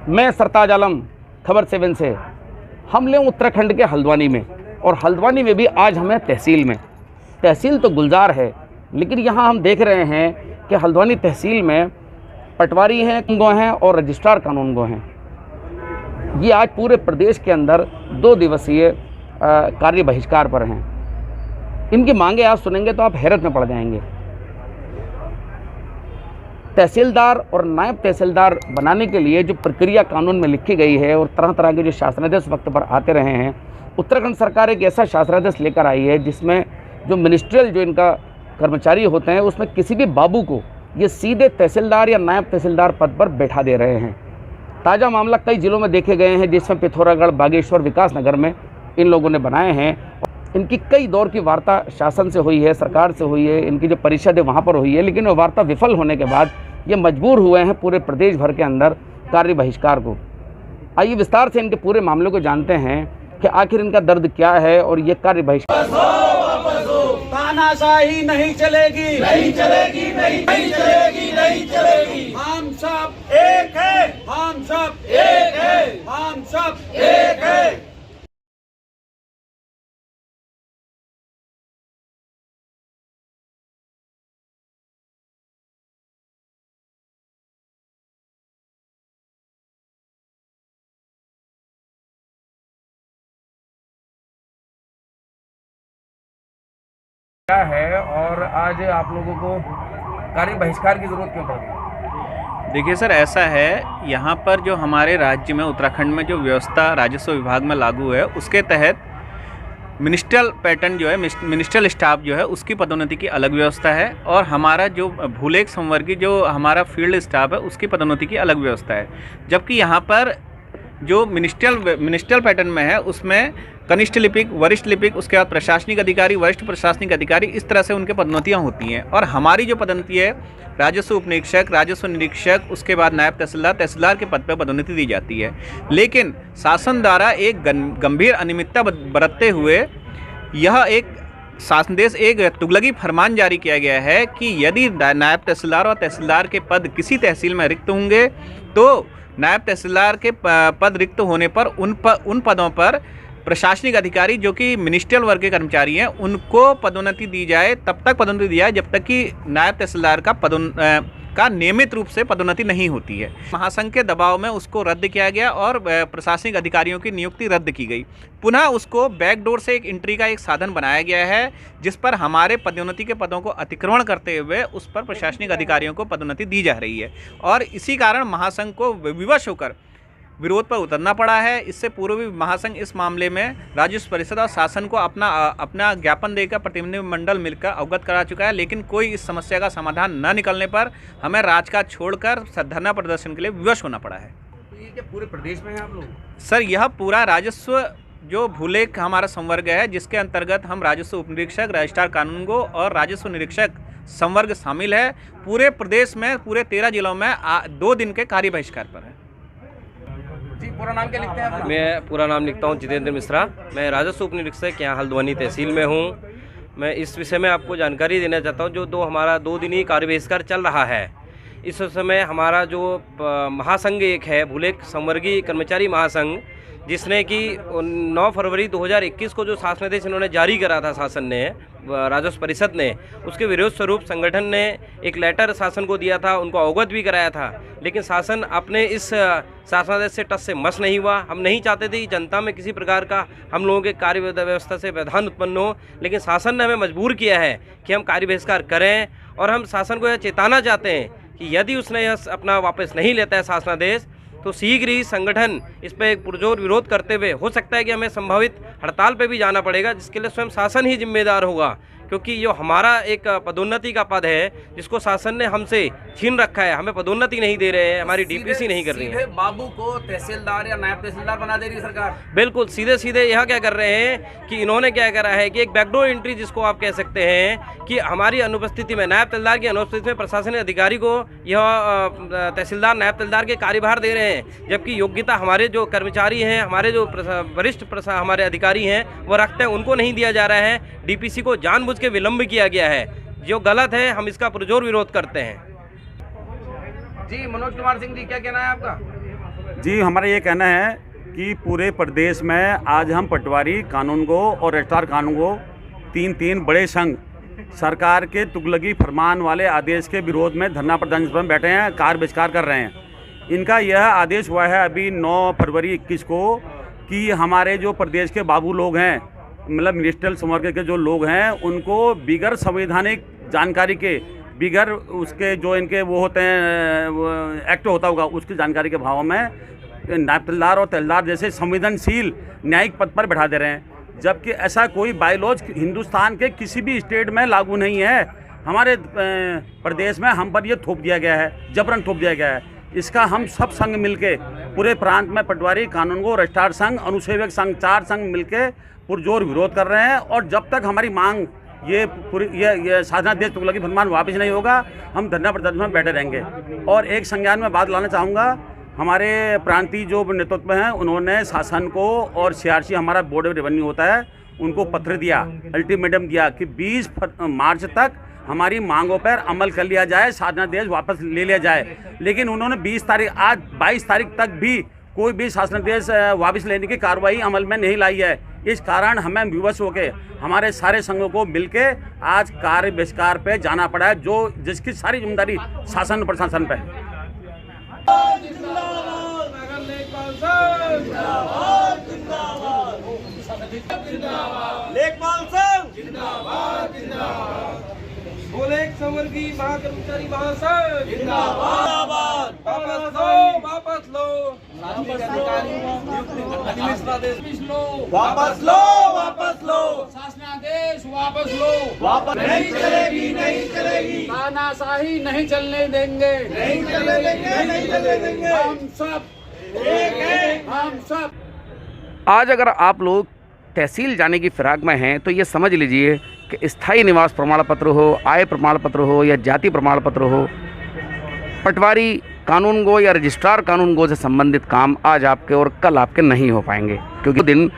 मैं सरताज आलम, खबर 7 से। हम ले उत्तराखंड के हल्द्वानी में, और हल्द्वानी में भी आज हमें तहसील तो गुलजार है, लेकिन यहाँ हम देख रहे हैं कि हल्द्वानी तहसील में पटवारी हैं गो हैं और रजिस्ट्रार कानून गो हैं। ये आज पूरे प्रदेश के अंदर 2 दिवसीय कार्य बहिष्कार पर हैं। इनकी मांगे आप सुनेंगे तो आप हैरत में पड़ जाएंगे। तहसीलदार और नायब तहसीलदार बनाने के लिए जो प्रक्रिया कानून में लिखी गई है और तरह तरह के जो शासनादेश वक्त पर आते रहे हैं, उत्तराखंड सरकार एक ऐसा शासनादेश लेकर आई है जिसमें जो मिनिस्ट्रियल जो इनका कर्मचारी होते हैं उसमें किसी भी बाबू को ये सीधे तहसीलदार या नायब तहसीलदार पद पर बैठा दे रहे हैं। ताज़ा मामला कई जिलों में देखे गए हैं, जिसमें पिथौरागढ़, बागेश्वर, विकासनगर में इन लोगों ने बनाए हैं। इनकी कई दौर की वार्ता शासन से हुई है, सरकार से हुई है, इनकी जो परिषद है वहाँ पर हुई है, लेकिन वो वार्ता विफल होने के बाद ये मजबूर हुए हैं पूरे प्रदेश भर के अंदर कार्य बहिष्कार को। आइए विस्तार से इनके पूरे मामले को जानते हैं कि आखिर इनका दर्द क्या है और ये कार्य बहिष्कार। तानाशाही नहीं चलेगी, नहीं चलेगी, नहीं चलेगी, नहीं चलेगी। हम सब एक है, हम सब एक है, हम सब एक है। क्या है और आज आप लोगों को कार्य बहिष्कार की जरूरत क्यों पड़ गई? देखिए सर, ऐसा है, यहाँ पर जो हमारे राज्य में उत्तराखंड में जो व्यवस्था राजस्व विभाग में लागू है उसके तहत मिनिस्ट्रियल पैटर्न जो है, मिनिस्ट्रियल स्टाफ जो है उसकी पदोन्नति की अलग व्यवस्था है, और हमारा जो भूलेख संवर्गीय जो हमारा फील्ड स्टाफ है उसकी पदोन्नति की अलग व्यवस्था है। जबकि यहाँ पर जो मिनिस्ट्रियल पैटर्न में है उसमें कनिष्ठ लिपिक, वरिष्ठ लिपिक, उसके बाद प्रशासनिक अधिकारी, वरिष्ठ प्रशासनिक अधिकारी, इस तरह से उनके पदोन्नतियाँ होती हैं। और हमारी जो पदोन्नति है राजस्व उप निरीक्षक, राजस्व निरीक्षक, उसके बाद नायब तहसीलदार, तहसीलदार के पद पर पदोन्नति दी जाती है। लेकिन शासन द्वारा एक गंभीर अनियमितता बरतते हुए यह एक शासनादेश, एक तुगलकी फरमान जारी किया गया है कि यदि नायब तहसीलदार और तहसीलदार के पद किसी तहसील में रिक्त होंगे तो नायब तहसीलदार के पद रिक्त होने पर उन पदों पर प्रशासनिक अधिकारी जो कि मिनिस्ट्रियल वर्ग के कर्मचारी हैं उनको पदोन्नति दी जाए, तब तक पदोन्नति दी जाए जब तक कि नायब तहसीलदार का नियमित रूप से पदोन्नति नहीं होती है। महासंघ के दबाव में उसको रद्द किया गया और प्रशासनिक अधिकारियों की नियुक्ति रद्द की गई। पुनः उसको बैकडोर से एक एंट्री का एक साधन बनाया गया है जिस पर हमारे पदोन्नति के पदों को अतिक्रमण करते हुए उस पर प्रशासनिक अधिकारियों को पदोन्नति दी जा रही है, और इसी कारण महासंघ को विवश होकर विरोध पर उतरना पड़ा है। इससे पूर्व भी महासंघ इस मामले में राजस्व परिषद और शासन को अपना ज्ञापन देकर प्रतिनिधिमंडल मिलकर अवगत करा चुका है, लेकिन कोई इस समस्या का समाधान न निकलने पर हमें राजकाज छोड़कर धरना प्रदर्शन के लिए विवश होना पड़ा है। तो ये क्या पूरे प्रदेश में है आप लोग? सर, यह पूरा राजस्व जो भूलेख हमारा संवर्ग है जिसके अंतर्गत हम राजस्व उप निरीक्षक, रजिस्ट्रार कानूनगो और राजस्व निरीक्षक संवर्ग शामिल है, पूरे प्रदेश में पूरे 13 जिलों में 2 दिन के कार्य बहिष्कार पर है। पूरा नाम क्या लिखते हैं आप? मैं पूरा नाम लिखता हूं जितेंद्र मिश्रा। मैं राजस्व उप निरीक्षक यहाँ हल्द्वानी तहसील में हूं। मैं इस विषय में आपको जानकारी देना चाहता हूं। जो हमारा 2 दिनी कार्य बहिष्कार चल रहा है, इस समय हमारा जो महासंघ एक है, भूलेख संवर्गीय कर्मचारी महासंघ, जिसने कि 9 फरवरी 2021 को जो शासनादेश इन्होंने जारी करा था शासन ने, राजस्व परिषद ने, उसके विरोध स्वरूप संगठन ने एक लेटर शासन को दिया था, उनको अवगत भी कराया था, लेकिन शासन अपने इस शासनादेश से टस से मस नहीं हुआ। हम नहीं चाहते थे कि जनता में किसी प्रकार का हम लोगों के कार्य व्यवस्था से व्यवधान उत्पन्न हो, लेकिन शासन ने हमें मजबूर किया है कि हम कार्य बहिष्कार करें, और हम शासन को यह चेताना चाहते हैं कि यदि उसने यह अपना वापस नहीं लेता है शासनादेश तो शीघ्र ही संगठन इस पर एक पुरजोर विरोध करते हुए, हो सकता है कि हमें संभावित हड़ताल पे भी जाना पड़ेगा, जिसके लिए स्वयं शासन ही जिम्मेदार होगा, क्योंकि जो हमारा एक पदोन्नति का पद है जिसको शासन ने हमसे छीन रखा है, हमें पदोन्नति नहीं दे रहे हैं, हमारी डीपीसी नहीं कर रही है। बाबू को तहसीलदार या नायब तहसीलदार बना दे रही है सरकार। बिल्कुल सीधे सीधे यह क्या कर रहे हैं कि इन्होंने क्या करा है कि एक बैकडोर एंट्री जिसको आप कह सकते हैं कि हमारी अनुपस्थिति में, नायब तहसीलदार की अनुपस्थिति में प्रशासनिक अधिकारी को यह तहसीलदार नायब तहसीलदार के कार्यभार दे रहे हैं, जबकि योग्यता हमारे जो कर्मचारी हैं, हमारे जो वरिष्ठ हमारे अधिकारी हैं वो रखते हैं, उनको नहीं दिया जा रहा है। डीपीसी को जानबूझ के विलंब किया गया है, जो गलत है। हम इसका पुरजोर विरोध करते हैं। जी मनोज कुमार सिंह जी, क्या कहना है आपका? जी, हमारा ये कहना है कि पूरे प्रदेश में आज हम पटवारी कानून गो और रजिस्ट्रार कानून गो तीन बड़े संघ सरकार के तुगलकी फरमान वाले आदेश के विरोध में धरना प्रदर्शन पर बैठे हैं, कार्य बहिष्कार कर रहे हैं। इनका यह आदेश हुआ है अभी 9 फरवरी 21 को कि हमारे जो प्रदेश के बाबू लोग हैं, मतलब मिनिस्ट्रियल संवर्ग के जो लोग हैं, उनको बिगर संवैधानिक जानकारी के, बिगर उसके जो इनके वो होते हैं एक्ट होता होगा उसकी जानकारी के भाव में नायब तहसीलदार और तहसीलदार जैसे संवेदनशील न्यायिक पद पर बैठा दे रहे हैं, जबकि ऐसा कोई बायलॉज हिंदुस्तान के किसी भी स्टेट में लागू नहीं है। हमारे प्रदेश में हम पर ये थोप दिया गया है, जबरन थोप दिया गया है। इसका हम सब संघ मिलके पूरे प्रांत में पटवारी कानूनगो रजिस्ट्रार संघ अनुसेवक संघ 4 संघ मिलके पुरजोर विरोध कर रहे हैं। और जब तक हमारी मांग ये पूरी ये शासनादेश तुगलकी फरमान वापस नहीं होगा, हम धरना प्रदर्शन में बैठे रहेंगे। और एक संज्ञान में बात लाना चाहूँगा, हमारे प्रांतीय जो नेतृत्व हैं उन्होंने शासन को और CRC हमारा बोर्ड ऑफ रेवेन्यू होता है उनको पत्र दिया, अल्टीमेटम दिया कि 20 मार्च तक हमारी मांगों पर अमल कर लिया जाए, शासनादेश वापस ले लिया जाए। लेकिन उन्होंने 20 तारीख आज 22 तारीख तक भी कोई भी शासनादेश वापस लेने की कार्रवाई अमल में नहीं लाई है। इस कारण हमें विवश होकर हमारे सारे संघों को मिलके आज कार्य बहिष्कार पे जाना पड़ा है, जो जिसकी सारी जिम्मेदारी शासन प्रशासन पे है। लेखपाल संघ जिंदाबाद जिंदाबाद, बोले संवर्गीय महाकर्मचारी महासंघ जिंदाबाद, वापस लो वापस लो वापस लो वापस लो शासनादेश वापस लो, वापस नहीं चलेगी नहीं चलेगी, तानाशाही नहीं चलने देंगे नहीं चलने देंगे नहीं चलने देंगे, हम सब एक हैं हम सब। आज अगर आप लोग तहसील जाने की फिराक में हैं तो ये समझ लीजिए कि स्थायी निवास प्रमाण पत्र हो, आय प्रमाण पत्र हो या जाति प्रमाण पत्र हो, पटवारी कानून गो या रजिस्ट्रार कानून गो से संबंधित काम आज आपके और कल आपके नहीं हो पाएंगे, क्योंकि दिन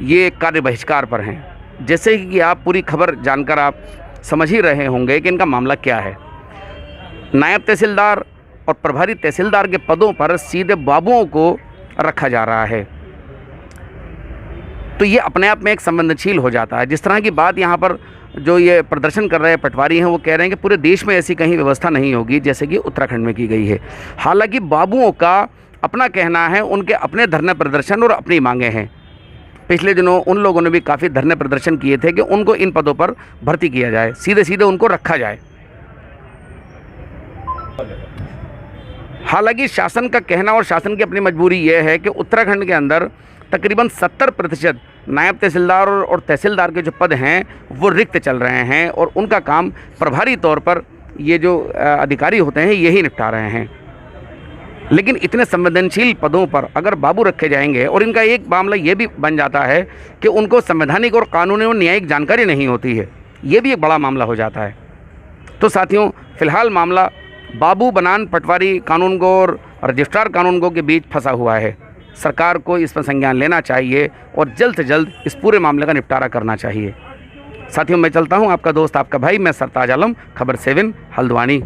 ये कार्य बहिष्कार पर हैं। जैसे कि आप पूरी खबर जानकर आप समझ ही रहे होंगे कि इनका मामला क्या है। नायब तहसीलदार और प्रभारी तहसीलदार के पदों पर सीधे बाबुओं को रखा जा रहा है, तो ये अपने आप में एक संवेदनशील हो जाता है। जिस तरह की बात यहाँ पर जो ये प्रदर्शन कर रहे पटवारी हैं वो कह रहे हैं कि पूरे देश में ऐसी कहीं व्यवस्था नहीं होगी जैसे कि उत्तराखंड में की गई है। हालांकि बाबुओं का अपना कहना है, उनके अपने धरने प्रदर्शन और अपनी मांगे हैं। पिछले दिनों उन लोगों ने भी काफ़ी धरने प्रदर्शन किए थे कि उनको इन पदों पर भर्ती किया जाए, सीधे सीधे उनको रखा जाए। हालांकि शासन का कहना और शासन की अपनी मजबूरी यह है कि उत्तराखंड के अंदर तकरीबन 70% नायब तहसीलदार और तहसीलदार के जो पद हैं वो रिक्त चल रहे हैं और उनका काम प्रभारी तौर पर ये जो अधिकारी होते हैं यही निपटा रहे हैं। लेकिन इतने संवेदनशील पदों पर अगर बाबू रखे जाएंगे और इनका एक मामला ये भी बन जाता है कि उनको संवैधानिक और कानूनी और न्यायिक जानकारी नहीं होती है, ये भी एक बड़ा मामला हो जाता है। तो साथियों, फ़िलहाल मामला बाबू बनान पटवारी कानूनगो और रजिस्ट्रार कानूनगो के बीच फंसा हुआ है। सरकार को इस पर संज्ञान लेना चाहिए और जल्द से जल्द इस पूरे मामले का निपटारा करना चाहिए। साथियों, मैं चलता हूं, आपका दोस्त आपका भाई, मैं सरताज आलम, खबर 7 हल्द्वानी।